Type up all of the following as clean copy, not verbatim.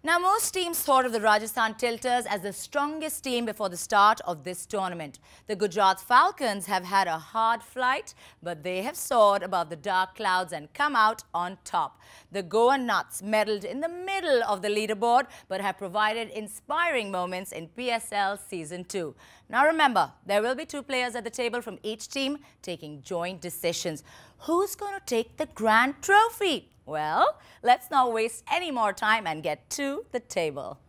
Now, most teams thought of the Rajasthan Tilters as the strongest team before the start of this tournament. The Gujarat Falcons have had a hard flight, but they have soared above the dark clouds and come out on top. The Goa Nuts medalled in the middle of the leaderboard, but have provided inspiring moments in PSL Season 2. Now remember, there will be 2 players at the table from each team taking joint decisions. Who's going to take the grand trophy? Well, let's not waste any more time and get to the table.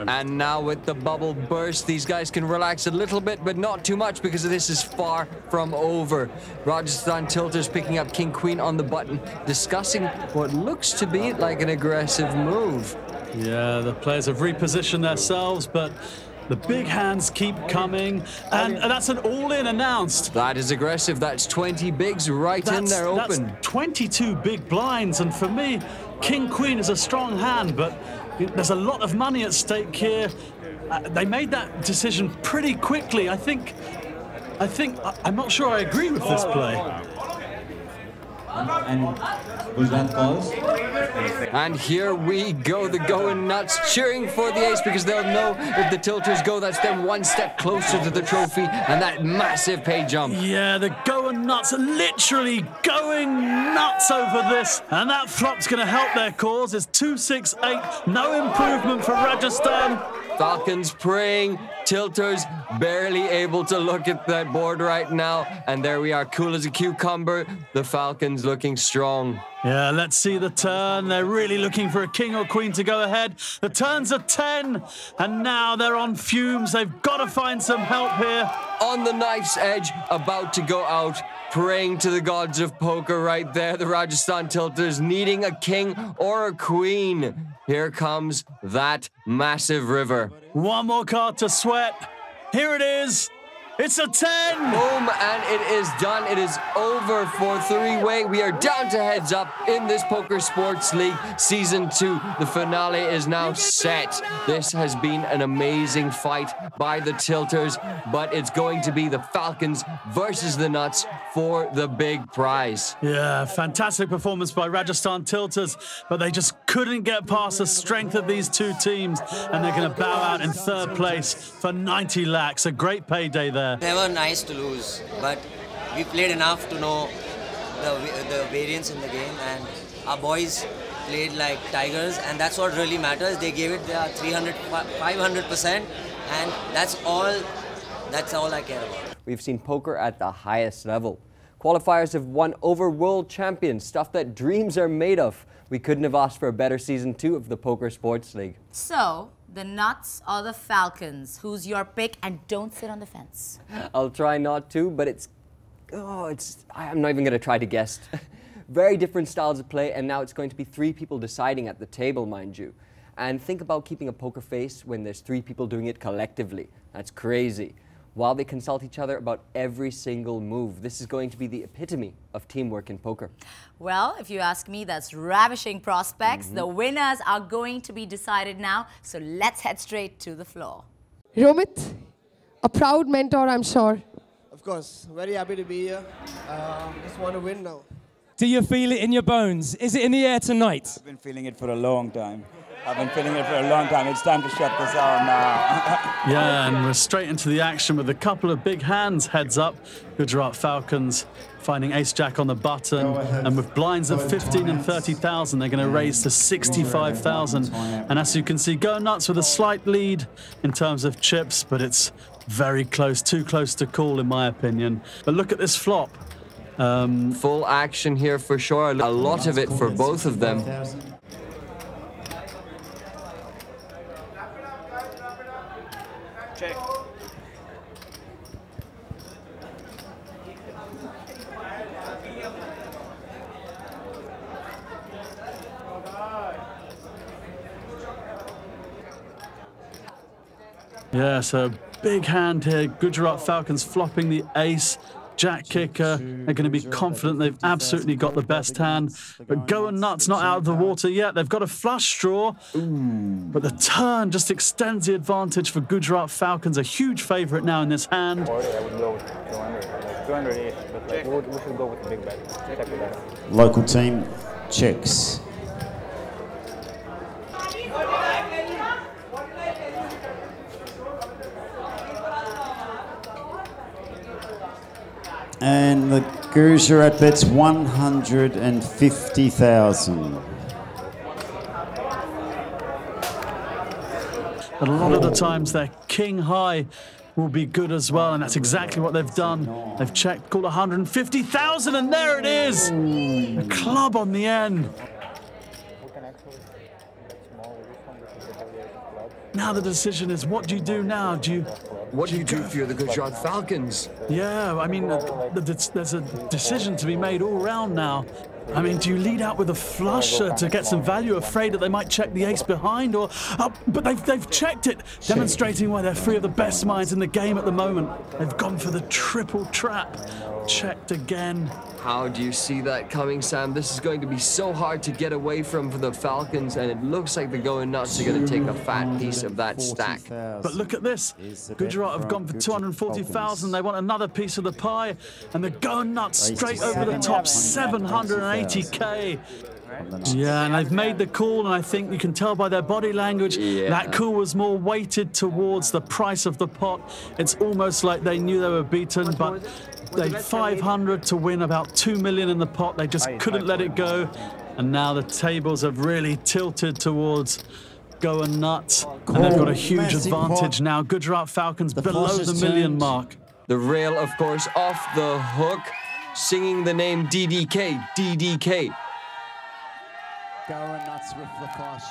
And now with the bubble burst, these guys can relax a little bit, but not too much because this is far from over. Rajasthan Tilters picking up King Queen on the button, discussing what looks to be like an aggressive move. Yeah, the players have repositioned themselves, but the big hands keep coming, and that's an all-in announced. That is aggressive. That's 20 bigs right in there open. That's 22 big blinds, and for me, King Queen is a strong hand, but there's a lot of money at stake here. They made that decision pretty quickly. I'm not sure I agree with this play. And here we go, the Goan Nuts cheering for the ace because they'll know if the Tilters go, that's them one step closer to the trophy and that massive pay jump. Yeah, the Goan Nuts are literally going nuts over this, and that flop's going to help their cause. It's 2-6-8, no improvement for Rajasthan. Falcons praying, Tilters barely able to look at that board right now. And there we are, cool as a cucumber. The Falcons looking strong. Yeah, let's see the turn. They're really looking for a king or queen to go ahead. The turns are 10, and now they're on fumes. They've got to find some help here. On the knife's edge, about to go out, praying to the gods of poker right there. The Rajasthan Tilters needing a king or a queen. Here comes that massive river. One more card to sweat. Here it is. It's a 10! Boom, and it is done. It is over for 3-way. We are down to heads up in this Poker Sports League Season 2. The finale is now set. This has been an amazing fight by the Tilters, but it's going to be the Falcons versus the Nuts for the big prize. Yeah, fantastic performance by Rajasthan Tilters, but they just couldn't get past the strength of these 2 teams, and they're going to bow out in 3rd place for 90 lakhs. A great payday there. Never nice to lose, but we played enough to know the variance in the game, and our boys played like tigers, and that's what really matters. They gave it their 500%, and that's all I care about. We've seen poker at the highest level. Qualifiers have won over world champions, stuff that dreams are made of. We couldn't have asked for a better Season 2 of the Poker Sports League. So, the Nuts or the Falcons? Who's your pick? And don't sit on the fence. I'll try not to, but I'm not even going to try to guess. Very different styles of play, and now it's going to be 3 people deciding at the table, mind you. And think about keeping a poker face when there's 3 people doing it collectively. That's crazy. While they consult each other about every single move. This is going to be the epitome of teamwork in poker. Well, if you ask me, that's ravishing prospects. The winners are going to be decided now, so let's head straight to the floor. Romit, a proud mentor, I'm sure. Of course, very happy to be here. Just want to win now. Do you feel it in your bones? Is it in the air tonight? I've been feeling it for a long time. It's time to shut this down now. Yeah, and we're straight into the action with a couple of big hands heads up. Gujarat Falcons finding ace-jack on the button, and with blinds at 15 and 30,000, they're going to raise to 65,000. And as you can see, Go Nuts with a slight lead in terms of chips, but it's very close, too close to call in my opinion. But look at this flop. Full action here for sure. A lot of it for both of them. Check. Yeah, so big hand here. Gujarat Falcons flopping the ace. Jack kicker. They're going to be confident they've absolutely got the best hand. But Go Nuts not out of the water yet. They've got a flush draw. But the turn just extends the advantage for Gujarat Falcons. A huge favourite now in this hand. I would go with 200 but we should go with the big bet. Local team checks. And the Gujarat bet's 150,000. But a lot of the times their king high will be good as well, and that's exactly what they've done. They've checked, called 150,000, and there it is! A club on the end. Now the decision is, what do you do now? What do you do if you're the Gujarat Falcons? Yeah, I mean, there's a decision to be made all round now. I mean, do you lead out with a flush to get some value, afraid that they might check the ace behind, or? But they've checked it, demonstrating why they're three of the best minds in the game at the moment. They've gone for the triple trap, checked again. How do you see that coming, Sam? This is going to be so hard to get away from for the Falcons, and it looks like the Going Nuts are going to take a fat piece of that stack. But look at this. Gujarat have gone for 240,000. They want another piece of the pie, and they're Going Nuts straight over the top, 780K. Yeah, and they've made the call, and I think you can tell by their body language that call was more weighted towards the price of the pot. It's almost like they knew they were beaten, but they 500 to win about 2 million in the pot. They just couldn't let it go, and now the tables have really tilted towards Going Nuts, and they've got a huge advantage now. Gujarat Falcons below the million mark. The rail, of course, off the hook, singing the name DDK, DDK. Going Nuts with the flush.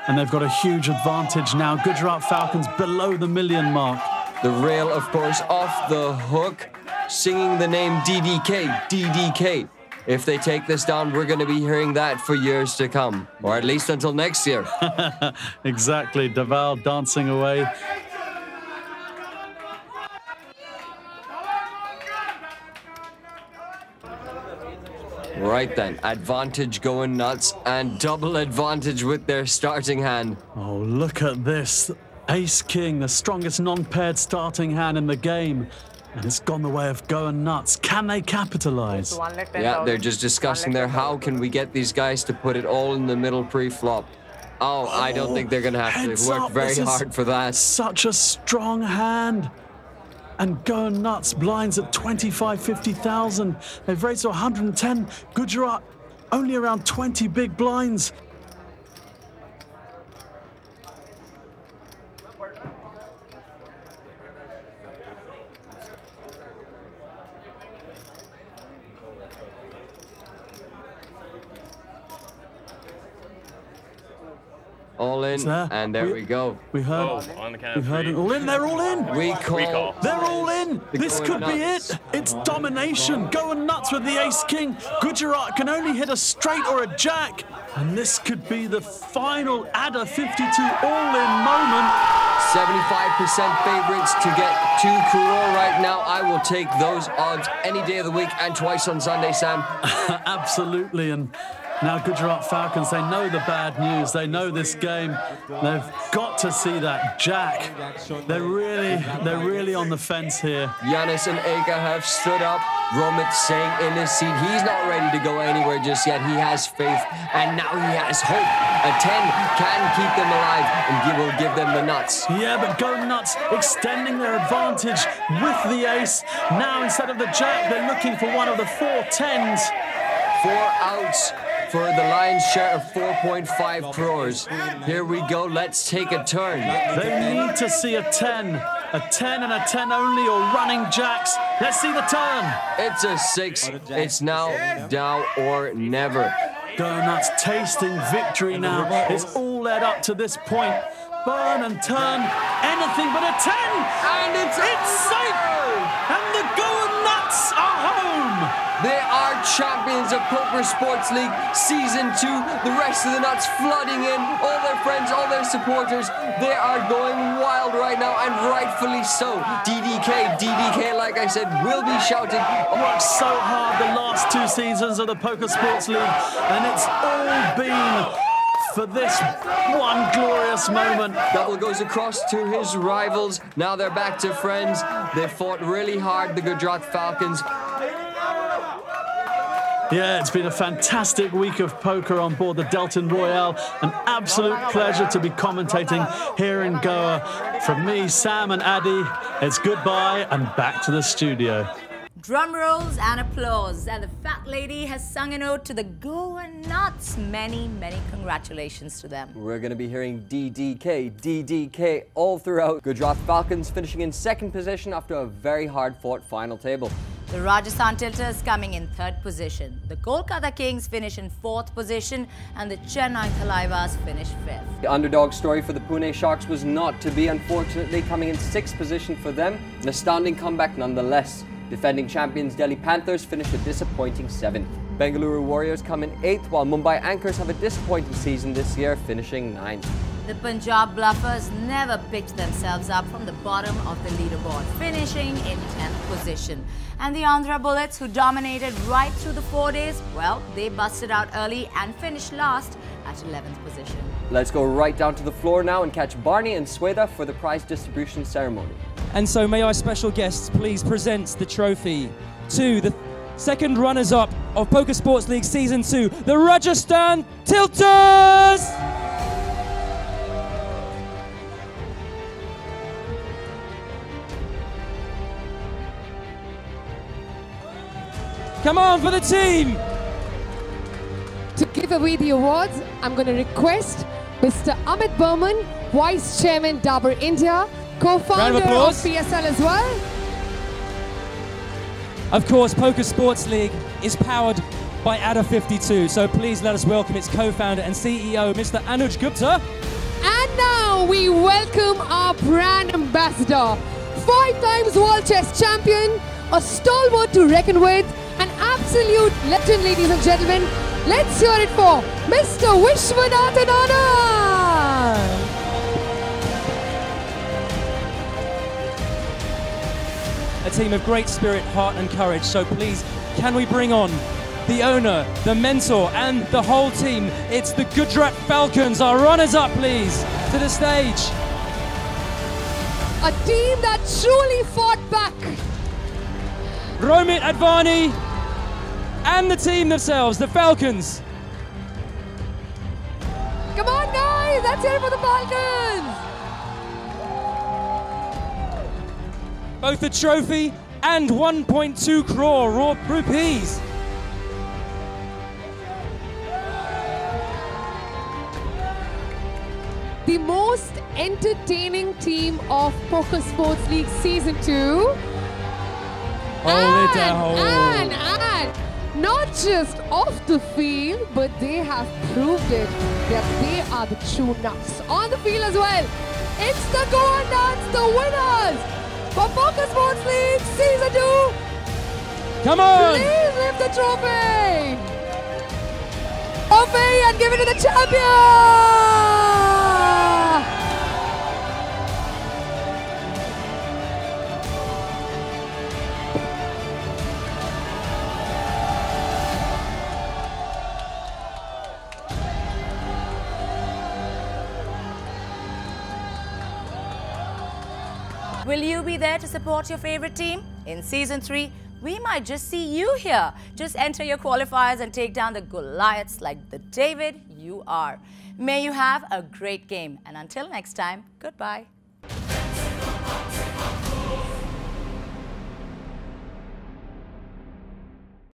And they've got a huge advantage now. Gujarat Falcons below the million mark. The rail, of course, off the hook, singing the name DDK, DDK. If they take this down, we're going to be hearing that for years to come, or at least until next year. Exactly, Deval dancing away. Right then, advantage Going Nuts and double advantage with their starting hand. Oh, look at this. Ace-King, the strongest non-paired starting hand in the game. And it's gone the way of Going Nuts. Can they capitalize? Yeah, they're just discussing there, how can we get these guys to put it all in the middle pre-flop? Oh, I don't think they're going to have to work very hard for that. Such a strong hand. And Going Nuts blinds at 50,000. They've raised to 110. Gujarat only around 20 big blinds. All in, and there we go. We heard, on the count of we heard three. it all in. They're all in. We call. They're all in. This could be it. It's domination. Going Nuts with the Ace-King. Gujarat can only hit a straight or a jack. And this could be the final Adder 52 all-in moment. 75% favorites to get 2 crore right now. I will take those odds any day of the week and twice on Sunday, Sam. Absolutely. And now Gujarat Falcons, they know the bad news. They know this game. They've got to see that jack. They're really on the fence here. Giannis and Eka have stood up. Romit saying in his seat, he's not ready to go anywhere just yet. He has faith, and now he has hope. A 10 can keep them alive, and will give them the nuts. Yeah, but Going Nuts extending their advantage with the ace. Now, instead of the jack, they're looking for one of the 4 10s. 4 outs for the lion's share of 4.5 crores. Here we go. Let's take a turn. They need to see a 10. A 10 and a 10 only, or running jacks. Let's see the turn. It's a 6. It's now or never. Going Nuts tasting victory now. It's all led up to this point. Burn and turn, anything but a 10. And it's safe. And the Going Nuts are home. They are champions of Poker Sports League Season 2. The rest of the nuts flooding in. All their friends, all their supporters. They are going wild right now, and rightfully so. DDK, like I said, will be shouting. Worked so hard the last 2 seasons of the Poker Sports League, and it's all been for this one glorious moment. Double goes across to his rivals. Now they're back to friends. They fought really hard, the Gujarat Falcons. Yeah, it's been a fantastic week of poker on board the Delton Royale. An absolute pleasure to be commentating here in Goa. From me, Sam and Addy, it's goodbye and back to the studio. Drum rolls and applause, and the fat lady has sung an ode to the Goan nuts. Many, many congratulations to them. We're going to be hearing DDK all throughout. Gujarat Falcons finishing in second position after a very hard-fought final table. The Rajasthan Tilters coming in third position. The Kolkata Kings finish in fourth position, and the Chennai Thalaivas finish fifth. The underdog story for the Pune Sharks was not to be, unfortunately, coming in sixth position for them. An astounding comeback nonetheless. Defending champions Delhi Panthers finish a disappointing 7th. Bengaluru Warriors come in 8th, while Mumbai Anchors have a disappointing season this year, finishing 9th. The Punjab Bluffers never picked themselves up from the bottom of the leaderboard, finishing in 10th position. And the Andhra Bullets, who dominated right through the 4 days, well, they busted out early and finished last at 11th position. Let's go right down to the floor now and catch Barney and Swetha for the prize distribution ceremony. And so may our special guests please present the trophy to the second runners-up of Poker Sports League Season 2, the Rajasthan Tilters! Come on for the team! To give away the awards, I'm going to request Mr. Amit Burman, Vice Chairman Dabur India, co-founder of PSL as well. Of course, Poker Sports League is powered by Ada52, so please let us welcome its co-founder and CEO, Mr. Anuj Gupta. And now we welcome our brand ambassador, 5 times world chess champion, a stalwart to reckon with, an absolute legend, ladies and gentlemen. Let's hear it for Mr. Vishwanathan Anand. A team of great spirit, heart and courage. So please, can we bring on the owner, the mentor and the whole team? It's the Gujarat Falcons, our runners-up, please, to the stage. A team that truly fought back. Romit Advani and the team themselves, the Falcons. Come on guys, let's hear it for the Falcons. Both the trophy and 1.2 crore raw rupees. The most entertaining team of Poker Sports League Season 2. And not just off the field, but they have proved it that they are the true nuts on the field as well. It's the Goa Nuts, the winners for Poker Sports League Season 2. Come on! Please lift the trophy! Trophy and give it to the champion! Will you be there to support your favorite team? In Season 3, we might just see you here. Just enter your qualifiers and take down the Goliaths like the David you are. May you have a great game. And until next time, goodbye.